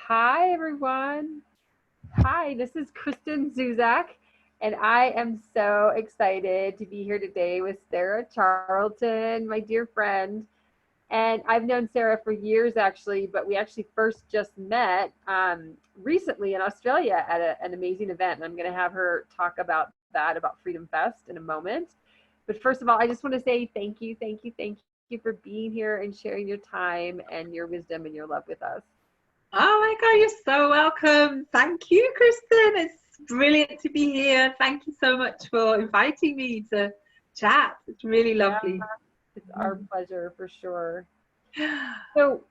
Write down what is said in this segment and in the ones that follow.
Hi, everyone. Hi, this is Kristen Zuzak, and I am so excited to be here today with Sarah Charlton, my dear friend. And I've known Sarah for years, actually, but we actually first just met recently in Australia at an amazing event. And I'm going to have her talk about that, about Freedom Fest, in a moment. But first of all, I just want to say thank you for being here and sharing your time and your wisdom and your love with us. Oh my God, you're so welcome. Thank you, Kristen. It's brilliant to be here. Thank you so much for inviting me to chat. It's really lovely. It's our pleasure for sure. So,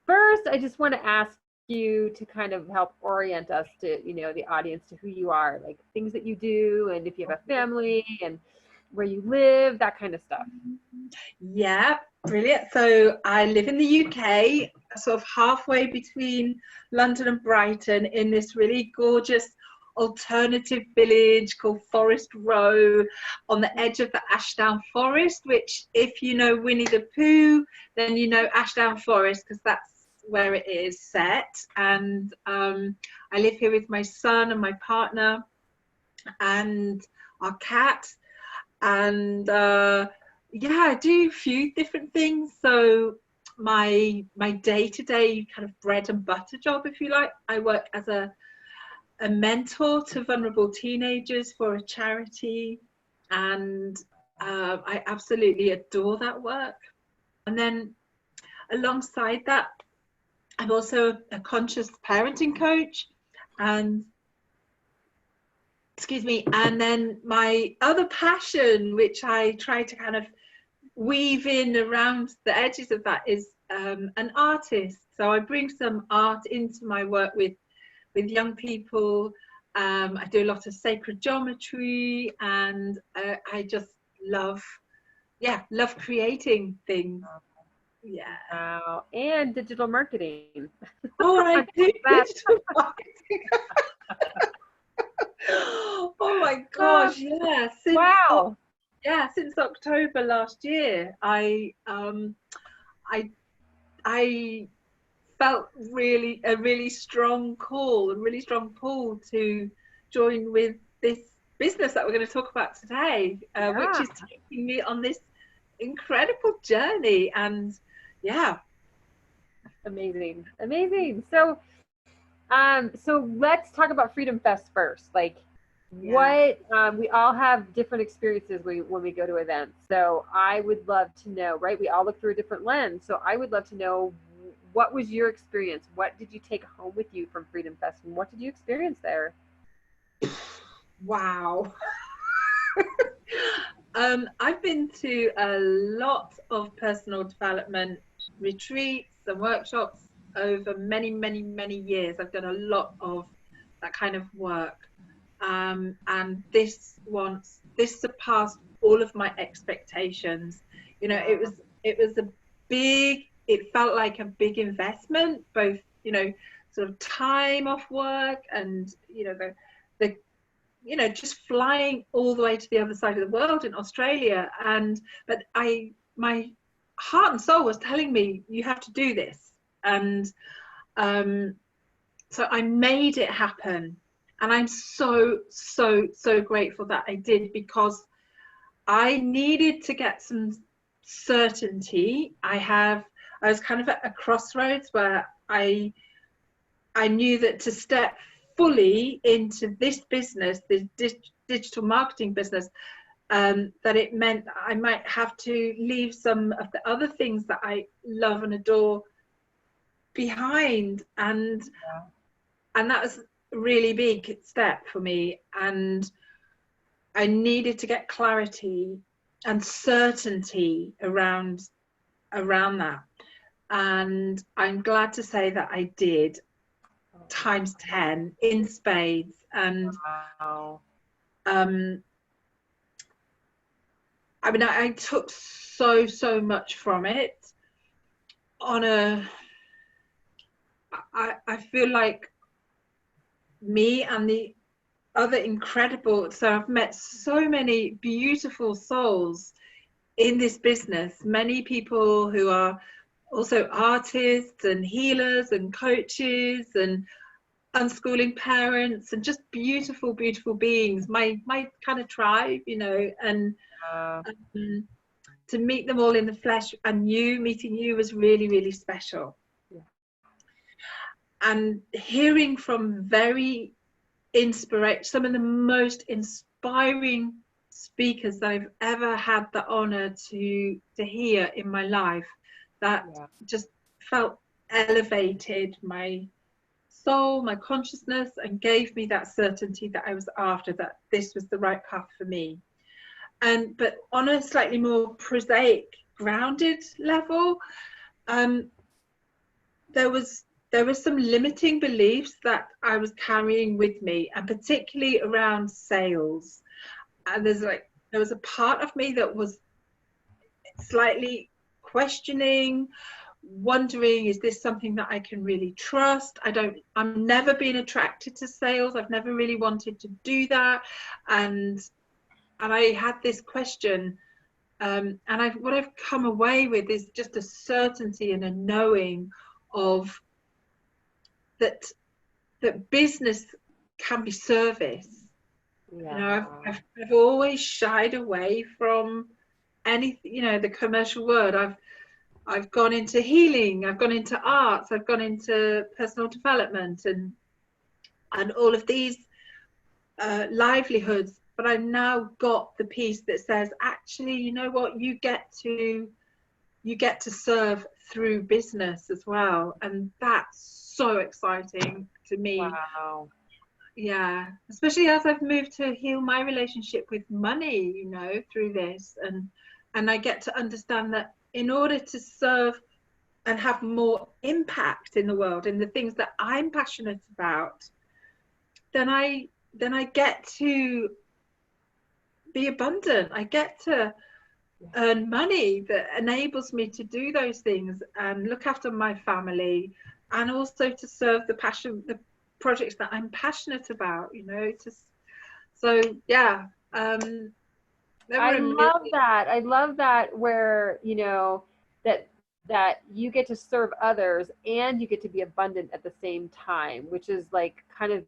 first, I just want to ask you to kind of help orient us to, the audience to who you are, like things that you do, and if you have a family, and where you live, that kind of stuff. Yeah, brilliant. So I live in the UK, sort of halfway between London and Brighton, in this really gorgeous alternative village called Forest Row on the edge of the Ashdown Forest, which if you know Winnie the Pooh, then you know Ashdown Forest because that's where it is set. And I live here with my son and my partner and our cat. And yeah, I do a few different things. So my day-to-day kind of bread and butter job, if you like, I work as a mentor to vulnerable teenagers for a charity, and I absolutely adore that work. And then alongside that, I'm also a conscious parenting coach, and excuse me, and then my other passion, which I try to kind of weave in around the edges of that, is an artist. So I bring some art into my work with young people. I do a lot of sacred geometry, and I just love creating things. Yeah. Wow. And digital marketing. Oh, and I do digital marketing. Oh my gosh, yeah. Wow. Since October last year, I felt a really strong call, a really strong pull to join with this business that we're going to talk about today, which is taking me on this incredible journey. And yeah, amazing. So let's talk about Freedom Fest first. Like, what we all have different experiences when we go to events. So I would love to know, right? We all look through a different lens. So I would love to know, what was your experience? What did you take home with you from Freedom Fest, and what did you experience there? Wow. I've been to a lot of personal development retreats and workshops over many years. I've done a lot of that kind of work. And this surpassed all of my expectations. You know, it felt like a big investment, both, sort of time off work and, the just flying all the way to the other side of the world in Australia. But my heart and soul was telling me, you have to do this. And so I made it happen. And I'm so grateful that I did, because I needed to get some certainty. I was kind of at a crossroads where I knew that to step fully into this business, this digital marketing business, that it meant I might have to leave some of the other things that I love and adore behind. And that was a really big step for me. And I needed to get clarity and certainty around that. And I'm glad to say that I did, times 10 in spades. And wow. I mean, I took so much from it. I feel like me and the other incredible, so I've met so many beautiful souls in this business, many people who are also artists and healers and coaches and unschooling parents and just beautiful, beautiful beings, my kind of tribe, you know, and Uh, to meet them all in the flesh, and meeting you was really, really special. yeah. And hearing from some of the most inspiring speakers that I've ever had the honor to hear in my life, that Yeah. just felt elevated my soul, my consciousness, and gave me that certainty that I was after, that this was the right path for me. But on a slightly more prosaic, grounded level, um, there was some limiting beliefs that I was carrying with me, and particularly around sales. And there was a part of me that was slightly questioning, wondering, is this something that I can really trust? I'm never been attracted to sales. I've never really wanted to do that. And I had this question, and what I've come away with is just a certainty and a knowing of that business can be service. Yeah. You know, I've always shied away from anything, you know, the commercial word. I've gone into healing, I've gone into arts, I've gone into personal development and all of these livelihoods, but I've now got the piece that says, actually, you know what, you get to serve through business as well, and that's so exciting to me. Wow. Yeah, especially as I've moved to heal my relationship with money, you know, through this, and I get to understand that in order to serve and have more impact in the world in the things that I'm passionate about, then I get to be abundant. I get to earn money that enables me to do those things and look after my family, and also to serve the projects that I'm passionate about, you know. So yeah, they were I amazing. love that. I love that, where, you know, that you get to serve others and you get to be abundant at the same time, which is like kind of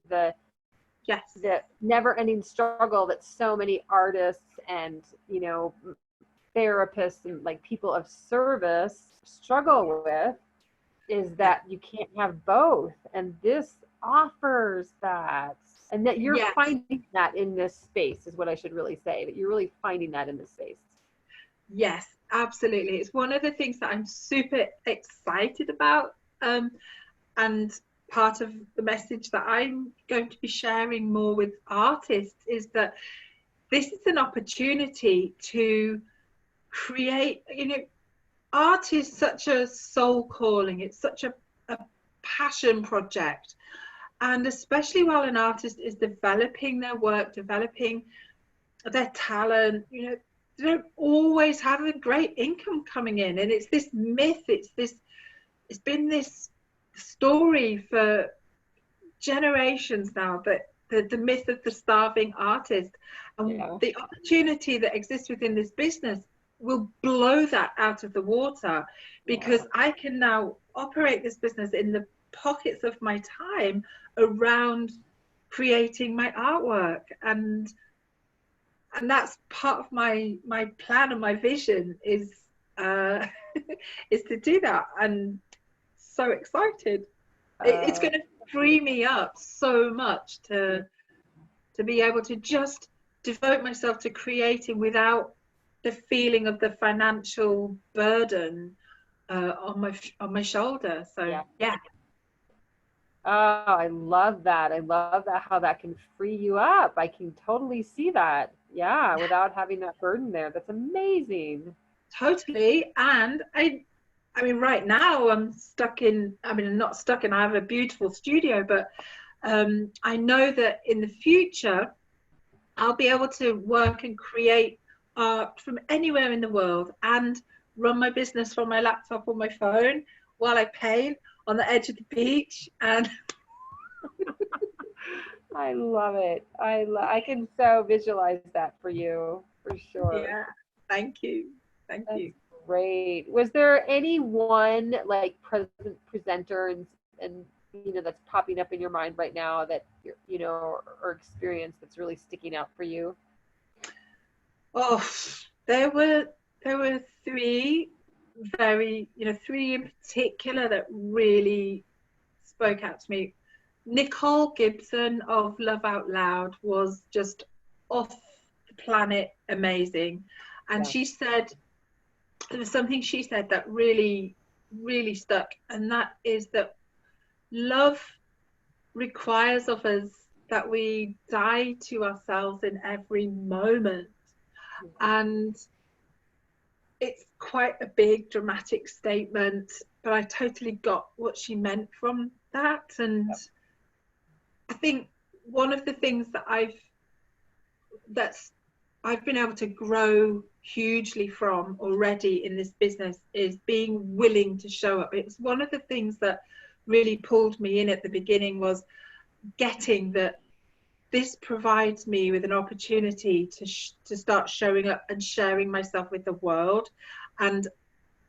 Yes. the never ending struggle that so many artists and, you know, therapists and like people of service struggle with, is that you can't have both. And this offers that. And that you're Yes. finding that in this space is what I should really say, that you're really finding that in this space. Yes, absolutely. It's one of the things that I'm super excited about. And part of the message that I'm going to be sharing more with artists is that this is an opportunity to create, you know, art is such a soul calling. It's such a passion project. And especially while an artist is developing their work, developing their talent, you know, they don't always have a great income coming in. And it's this myth, it's been this story for generations now, that the myth of the starving artist, and the opportunity that exists within this business will blow that out of the water, because I can now operate this business in the pockets of my time around creating my artwork, and that's part of my plan and my vision is is to do that. And so excited. It's going to free me up so much to be able to just devote myself to creating without the feeling of the financial burden on my shoulder. So yeah. Oh, I love that. I love that, how that can free you up. I can totally see that. Yeah, without having that burden there. That's amazing. Totally. And I mean, right now I'm not stuck in, I have a beautiful studio, but I know that in the future I'll be able to work and create art from anywhere in the world and run my business from my laptop or my phone while I paint on the edge of the beach. And I love it. I can so visualize that for you, for sure. yeah, thank you. Thank you. Great. Was there any one like presenter and that's popping up in your mind right now that or experience that's really sticking out for you? Oh, there were three very, three in particular that really spoke out to me. Nicole Gibson of Love Out Loud was just off the planet amazing. And Yeah. she said, there was something she said that really, really stuck. And that is that love requires of us that we die to ourselves in every moment. And it's quite a big dramatic statement, but I totally got what she meant from that. And Yep. I think one of the things that I've been able to grow hugely from already in this business is being willing to show up. It's one of the things that really pulled me in at the beginning, was getting that this provides me with an opportunity to start showing up and sharing myself with the world. And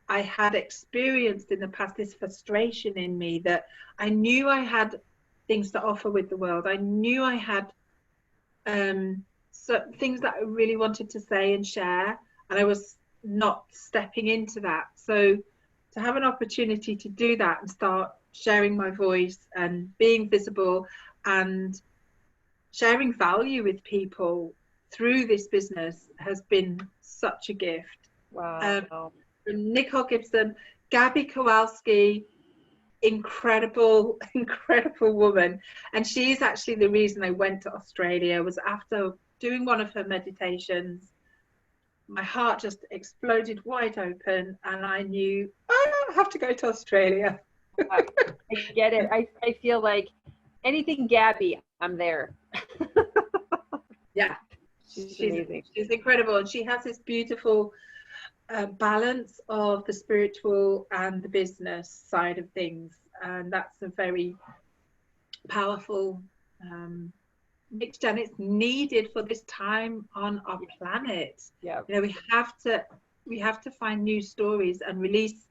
I had experienced in the past this frustration in me that I knew I had things to offer with the world. I knew I had so things that I really wanted to say and share, and I was not stepping into that. So to have an opportunity to do that and start sharing my voice and being visible and sharing value with people through this business has been such a gift. Wow. Nicole Gibson, Gabby Kowalski, incredible, incredible woman. And she's actually the reason I went to Australia. Was after doing one of her meditations, my heart just exploded wide open, and I knew I have to go to Australia. I get it. I feel like anything Gabby, I'm there. Yeah, She's amazing. she's incredible, and she has this beautiful balance of the spiritual and the business side of things, and that's a very powerful mixture, and it's needed for this time on our planet. Yeah. We have to find new stories and release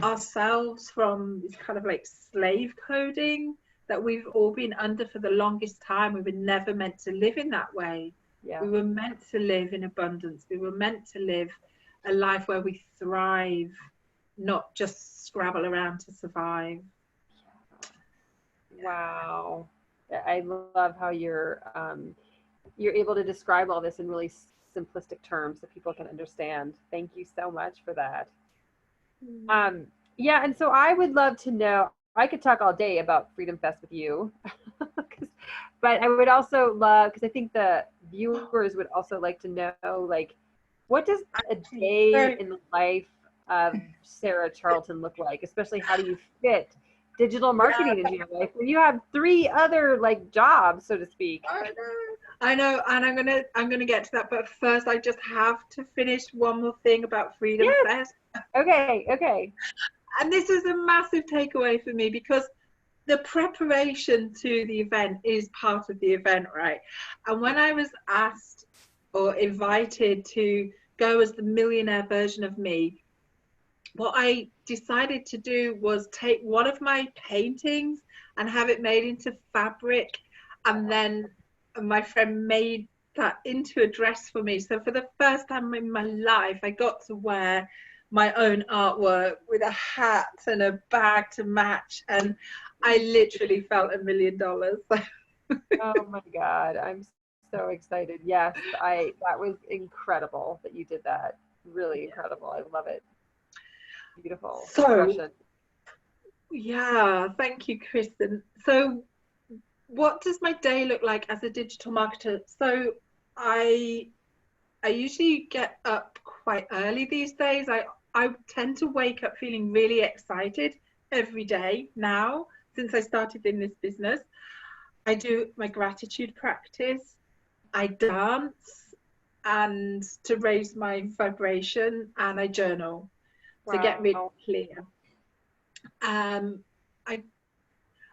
ourselves from this kind of like slave coding that we've all been under for the longest time. We were never meant to live in that way. Yeah. We were meant to live in abundance. We were meant to live a life where we thrive, not just scrabble around to survive. Wow. I love how you're able to describe all this in really simplistic terms so people can understand. Thank you so much for that. Yeah, and so I would love to know, I could talk all day about Freedom Fest with you, but I would also love, because I think the viewers would also like to know, like, what does a day in the life of Sarah Charlton look like? Especially, how do you fit digital marketing into your life when you have 3 other like jobs, so to speak? I know, and I'm gonna get to that, but first I just have to finish one more thing about Freedom Fest. Okay. And this is a massive takeaway for me, because the preparation to the event is part of the event, right? And when I was asked or invited to go as the millionaire version of me, what I decided to do was take one of my paintings and have it made into fabric, and then my friend made that into a dress for me. So for the first time in my life, I got to wear my own artwork with a hat and a bag to match, and I literally felt $1 million. Oh my God, I'm so excited. Yes, that was incredible that you did that. Really incredible. I love it. Beautiful. So, yeah, thank you, Kristen. So what does my day look like as a digital marketer? So I usually get up quite early these days. I tend to wake up feeling really excited every day now, since I started in this business. I do my gratitude practice. I dance and to raise my vibration, and I journal to get me clear.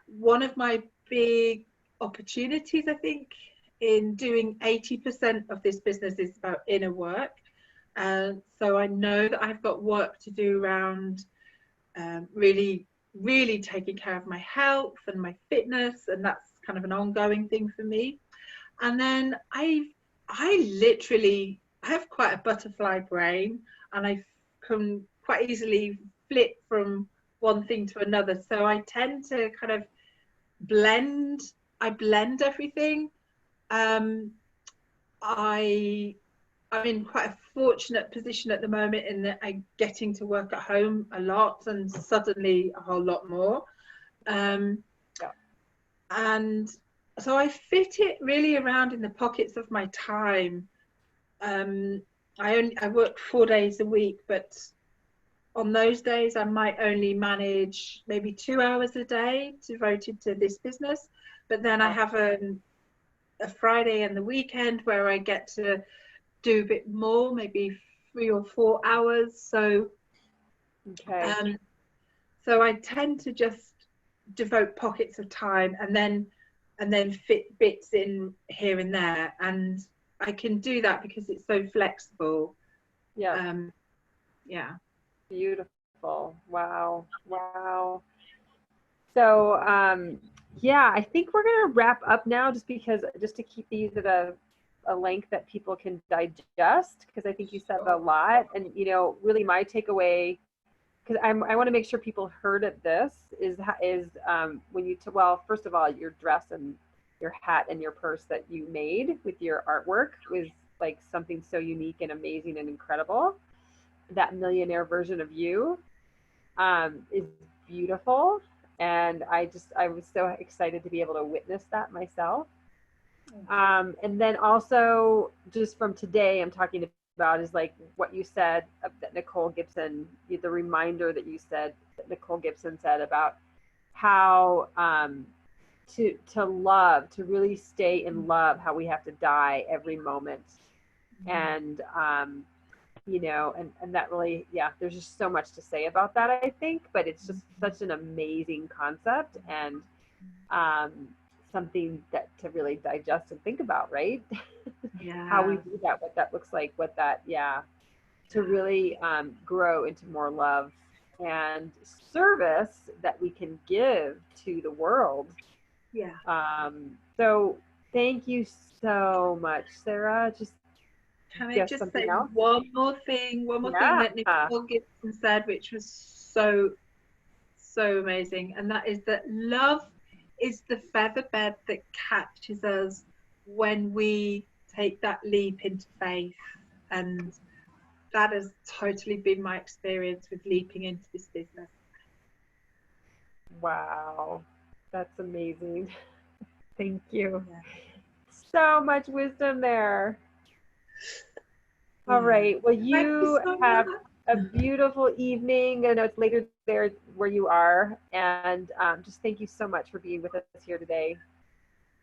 One of my big opportunities, I think, in doing 80% of this business is about inner work. So I know that I've got work to do around really, really taking care of my health and my fitness, and that's kind of an ongoing thing for me. And then I have quite a butterfly brain, and I can quite easily flip from one thing to another. So I tend to kind of blend. I blend everything. Um, I I'm in quite a fortunate position at the moment in that I'm getting to work at home a lot and suddenly a whole lot more. Um, Yeah. and so I fit it really around in the pockets of my time. Um, I work 4 days a week, but on those days I might only manage maybe 2 hours a day devoted to this business. But then I have a Friday and the weekend where I get to do a bit more, maybe 3 or 4 hours. Okay. Um, so I tend to just devote pockets of time and then fit bits in here and there, and I can do that because it's so flexible. Yeah. Yeah. Beautiful. Wow. Wow. So, yeah, I think we're going to wrap up now just to keep these at a length that people can digest, because I think you said a lot. And, really my takeaway, because I want to make sure people heard of this, is when well, first of all, your dress and your hat and your purse that you made with your artwork was like something so unique and amazing and incredible. That millionaire version of you is beautiful. And I was so excited to be able to witness that myself. And then also just from today, I'm talking about is like what you said that Nicole Gibson, the reminder that you said that Nicole Gibson said about how to love, to really stay in love, how we have to die every moment. And and that really, yeah, there's just so much to say about that, I think, but it's just such an amazing concept, and something that to really digest and think about, right? Yeah. How we do that, what that looks like, what that, yeah, to really grow into more love and service that we can give to the world. Yeah. So thank you so much, Sarah. Just Can I guess just something say else? one more thing Yeah. that Nicole Gibson said, which was so amazing, and that is that love is the feather bed that catches us when we take that leap into faith. And that has totally been my experience with leaping into this business. Wow. That's amazing. Thank you. Yeah. So much wisdom there. All Yeah. right. Well, Thank you you so have much. a beautiful evening. I know it's later there where you are. And just thank you so much for being with us here today.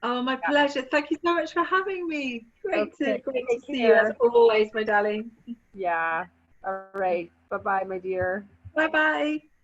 Oh, my pleasure. Thank you so much for having me. Okay. Great to Take see you as care. always, my darling. Yeah. All right. Bye-bye, my dear. Bye bye.